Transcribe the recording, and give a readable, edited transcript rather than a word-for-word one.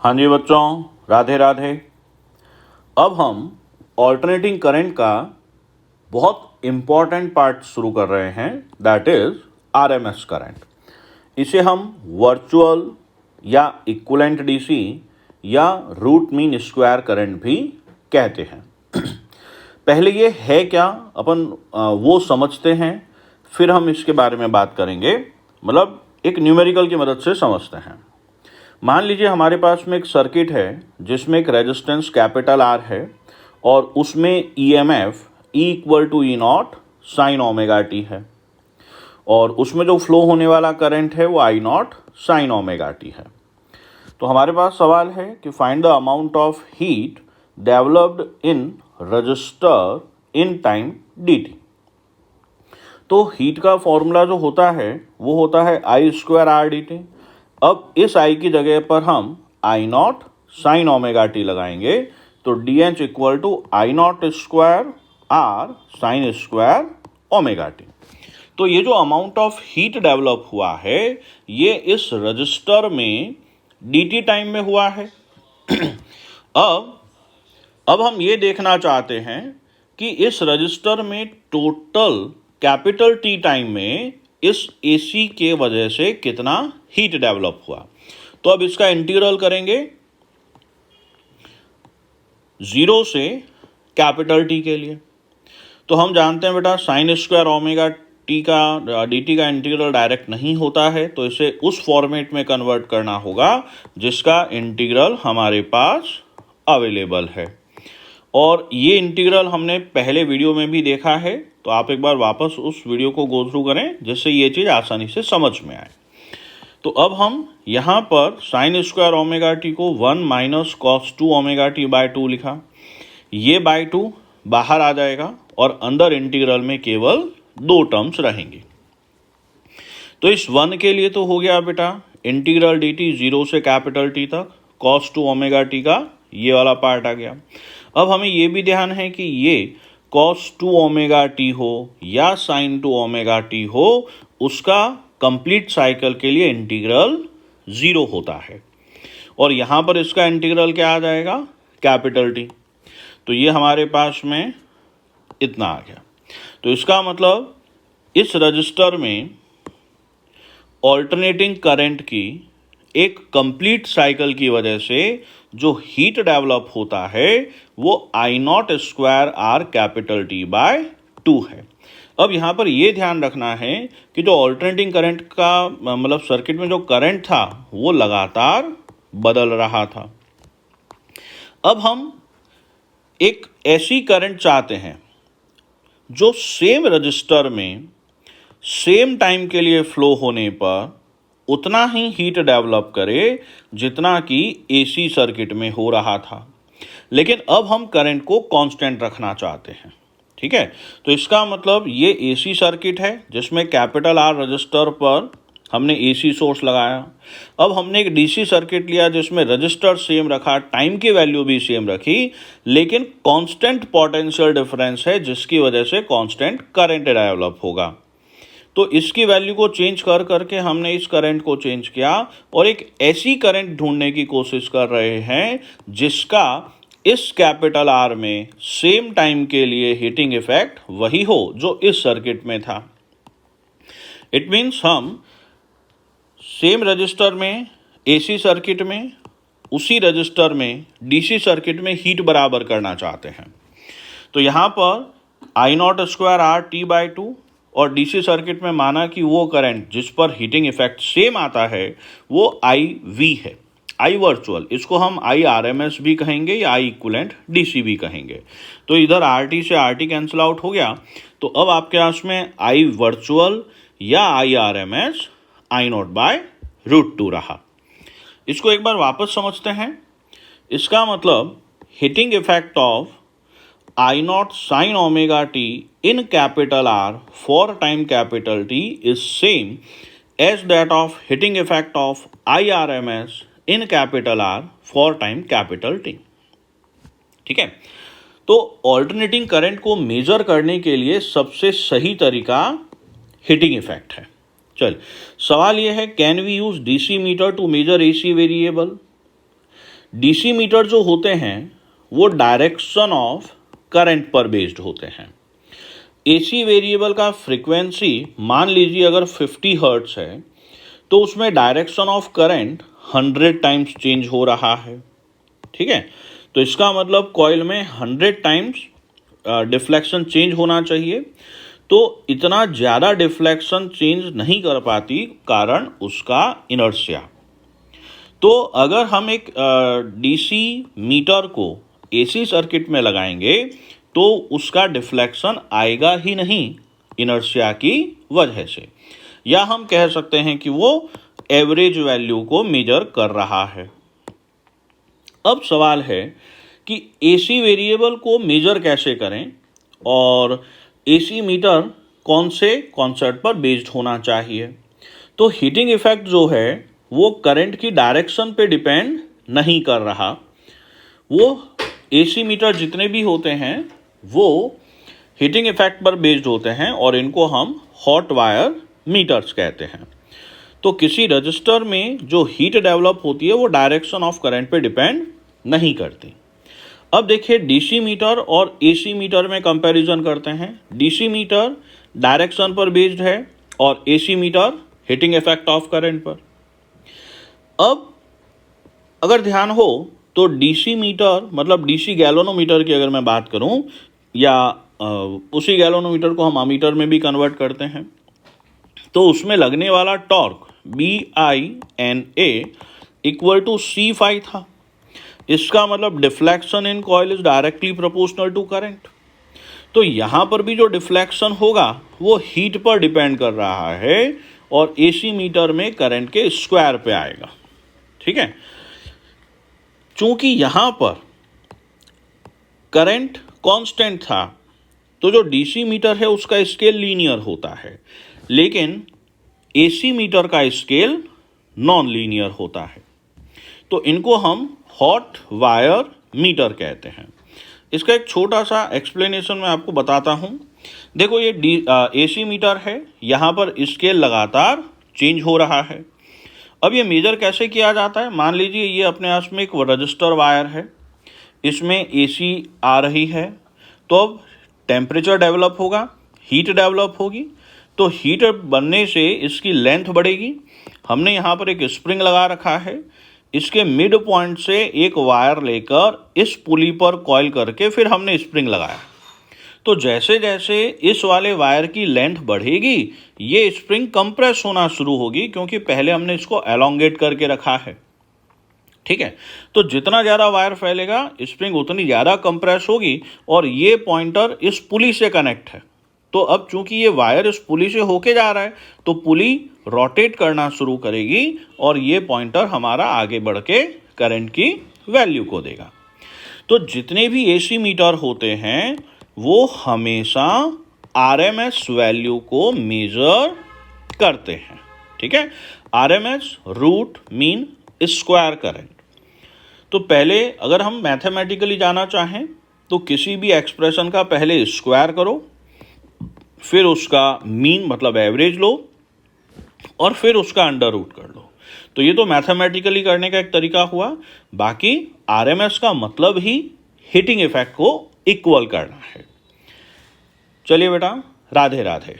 हाँ जी बच्चों, राधे राधे। अब हम ऑल्टरनेटिंग करंट का बहुत इम्पॉर्टेंट पार्ट शुरू कर रहे हैं, दैट इज आरएमएस करंट। इसे हम वर्चुअल या इक्विवेलेंट डीसी या रूट मीन स्क्वायर करंट भी कहते हैं। पहले ये है क्या, अपन वो समझते हैं, फिर हम इसके बारे में बात करेंगे। मतलब एक न्यूमेरिकल की मदद से समझते हैं। मान लीजिए हमारे पास में एक सर्किट है जिसमें एक रेजिस्टेंस कैपिटल आर है और उसमें EMF E equal to E naught sine omega t है और उसमें जो फ्लो होने वाला करंट है वो I naught sine omega t है। तो हमारे पास सवाल है कि find the amount of heat developed in resistor in time dt। तो हीट का फॉर्मूला जो होता है वो होता है I square R D T. अब इस आई की जगह पर हम I naught sine omega t लगाएंगे तो D H equal to I naught square R sine square omega t. तो ये जो अमाउंट ऑफ हीट डेवलप हुआ है ये इस रजिस्टर में dt टाइम में हुआ है। अब हम ये देखना चाहते हैं कि इस रजिस्टर में टोटल कैपिटल टी टाइम में इस AC के वजह से कितना हीट डेवलप हुआ। तो अब इसका इंटीग्रल करेंगे 0 से कैपिटल टी के लिए। तो हम जानते हैं बेटा साइन स्क्वायर ओमेगा टी का dt का इंटीग्रल डायरेक्ट नहीं होता है, तो इसे उस फॉर्मेट में कन्वर्ट करना होगा जिसका इंटीग्रल हमारे पास अवेलेबल है। और ये इंटीग्रल हमने पहले वीडियो में भी देखा है, तो आप एक बार वापस उस वीडियो को गो थ्रू करें जिससे ये चीज़ आसानी से समझ में आए। तो अब हम यहाँ पर साइन स्क्वायर ओमेगा टी को 1 minus cos 2 omega t by 2 लिखा। ये बाय 2 बाहर आ जाएगा और अंदर इंटीग्रल में केवल 2 टर्म्स रहेंगी। तो इस 1 के लिए तो हो गया बेटा इंटीग्रल dt 0 से कैपिटल टी तक, कॉस 2 ओमेगा टी का ये वाला पार्ट आ गया। अब हमें ये भी ध्यान है कि ये cos 2 ओमेगा टी हो या sin 2 ओमेगा टी हो, उसका कंप्लीट साइकिल के लिए इंटीग्रल 0 होता है और यहाँ पर इसका इंटीग्रल क्या आ जाएगा, कैपिटल टी। तो ये हमारे पास में इतना आ गया। तो इसका मतलब इस रजिस्टर में ऑल्टरनेटिंग करंट की एक कंप्लीट साइकिल की वजह से जो हीट डेवलप होता है वो I naught square R capital T by 2 है। अब यहाँ पर ये ध्यान रखना है कि जो ऑल्टरनेटिंग करंट का मतलब सर्किट में जो करंट था वो लगातार बदल रहा था। अब हम एक ऐसी करंट चाहते हैं जो सेम रजिस्टर में सेम टाइम के लिए फ्लो होने पर उतना ही हीट डेवलप करे जितना कि AC सर्किट में हो रहा था, लेकिन अब हम करंट को कांस्टेंट रखना चाहते हैं। ठीक है, तो इसका मतलब ये AC सर्किट है जिसमें कैपिटल R रजिस्टर पर हमने AC सोर्स लगाया। अब हमने एक DC सर्किट लिया जिसमें रजिस्टर सेम रखा, टाइम की वैल्यू भी सेम रखी, लेकिन कांस्टेंट पोटेंशियल डिफरेंस है जिसकी वजह से कांस्टेंट करंट डेवलप होगा। तो इसकी वैल्यू को चेंज कर करके हमने इस करंट को चेंज किया और एक ऐसी करंट ढूंढने की कोशिश कर रहे हैं जिसका इस कैपिटल R में सेम टाइम के लिए हीटिंग इफेक्ट वही हो जो इस सर्किट में था। इट मीन्स हम सेम रजिस्टर में AC सर्किट में उसी रजिस्टर में DC सर्किट में हीट बराबर करना चाहते हैं। तो यहाँ पर I naught square R T by 2 और DC सर्किट में माना कि वो करंट जिस पर हीटिंग इफेक्ट सेम आता है वो IV है, I वर्चुअल। इसको हम IRMS भी कहेंगे या I इक्विवेलेंट DC भी कहेंगे। तो इधर RT से RT कैंसिल आउट हो गया, तो अब आपके पास में I वर्चुअल या IRMS I naught by root 2 रहा। इसको एक बार वापस समझते हैं। इसका मतलब heating effect of I not sine omega T in capital R for time capital T is same as that of hitting effect of IRMS in capital R for time capital T। ठीक है, तो alternating current को major करने के लिए सबसे सही तरीका हिटिंग इफेक्ट है। चल, सवाल यह है can we use DC meter to measure AC variable. DC meter जो होते हैं वो डायरेक्शन ऑफ करंट पर बेस्ड होते हैं। एसी वेरिएबल का फ्रीक्वेंसी मान लीजिए अगर 50 हर्ट्ज है तो उसमें direction of current 100 times change हो रहा है। ठीक है, तो इसका मतलब कॉइल में 100 टाइम्स डिफ्लेक्शन चेंज होना चाहिए। तो इतना ज़्यादा डिफ्लेक्शन चेंज नहीं कर पाती, कारण उसका इनर्शिया। तो अगर हम एक डीसी मीटर को एसी सर्किट में लगाएंगे तो उसका डिफ्लेक्शन आएगा ही नहीं इनर्शिया की वजह से, या हम कह सकते हैं कि वो एवरेज वैल्यू को मेजर कर रहा है। अब सवाल है कि एसी वेरिएबल को मेजर कैसे करें और एसी मीटर कौन से कॉन्सेप्ट पर बेस्ड होना चाहिए। तो हीटिंग इफेक्ट जो है वो करंट की डायरेक्शन पे डिपेंड नहीं कर रहा। वो एसी मीटर जितने भी होते हैं वो हीटिंग इफेक्ट पर बेस्ड होते हैं और इनको हम हॉट वायर मीटर्स कहते हैं। तो किसी रजिस्टर में जो हीट डेवलप होती है वो डायरेक्शन ऑफ करंट पे डिपेंड नहीं करती। अब देखिए डीसी मीटर और एसी मीटर में कंपैरिजन करते हैं। डीसी मीटर डायरेक्शन पर बेस्ड है और AC meter heating effect of current पर। अब अगर ध्यान हो तो डीसी मीटर मतलब डीसी गैल्वेनोमीटर की अगर मैं बात करूं, या उसी गैल्वेनोमीटर को हम अमीटर में भी कन्वर्ट करते हैं, तो उसमें लगने वाला torque BINA equal to C∅ था। इसका मतलब deflection in coil is directly proportional to current. तो यहाँ पर भी जो डिफ्लेक्शन होगा वो हीट पर डिपेंड कर रहा है और एसी मीटर में करंट के स्क्वायर पे आएगा। ठीक है, चूंकि यहाँ पर करंट कांस्टेंट था तो जो डीसी मीटर है उसका स्केल लीनियर होता है, लेकिन एसी मीटर का स्केल नॉन लीनियर होता है। तो इनको हम हॉट वायर मीटर कहते हैं। इसका एक छोटा सा एक्सप्लेनेशन मैं आपको बताता हूँ। देखो ये एसी मीटर है, यहाँ पर स्केल लगातार चेंज हो रहा है। अब ये मेजर कैसे किया जाता है, मान लीजिए ये अपने आप में एक रजिस्टर वायर है, इसमें एसी आ रही है, तो अब टेम्परेचर डेवलप होगा, हीट डेवलप होगी, तो हीट बनने से इसकी लेंथ बढ़ेगी। हमने यहाँ पर एक स्प्रिंग लगा रखा है, इसके मिड पॉइंट से एक वायर लेकर इस पुली पर कॉइल करके फिर हमने स्प्रिंग लगाया। तो जैसे जैसे इस वाले वायर की लेंथ बढ़ेगी ये स्प्रिंग कंप्रेस होना शुरू होगी, क्योंकि पहले हमने इसको एलोंगेट करके रखा है। ठीक है, तो जितना ज़्यादा वायर फैलेगा स्प्रिंग उतनी ज़्यादा कंप्रेस होगी और ये पॉइंटर इस पुली से कनेक्ट है। तो अब चूंकि ये वायर इस पुली से होके जा रहा है तो पुली रोटेट करना शुरू करेगी और ये पॉइंटर हमारा आगे बढ़ के करंट की वैल्यू को देगा। तो जितने भी एसी मीटर होते हैं वो हमेशा आरएमएस वैल्यू को मेजर करते हैं। ठीक है, RMS root mean square current. तो पहले अगर हम मैथमेटिकली जाना चाहें तो किसी भी एक्सप्रेशन का पहले स्क्वायर करो, फिर उसका मीन मतलब एवरेज लो और फिर उसका अंडर रूट कर लो। तो ये तो मैथमेटिकली करने का एक तरीका हुआ। बाकी आरएमएस का मतलब ही हीटिंग इफेक्ट को इक्वल करना है। चलिए बेटा, राधे राधे।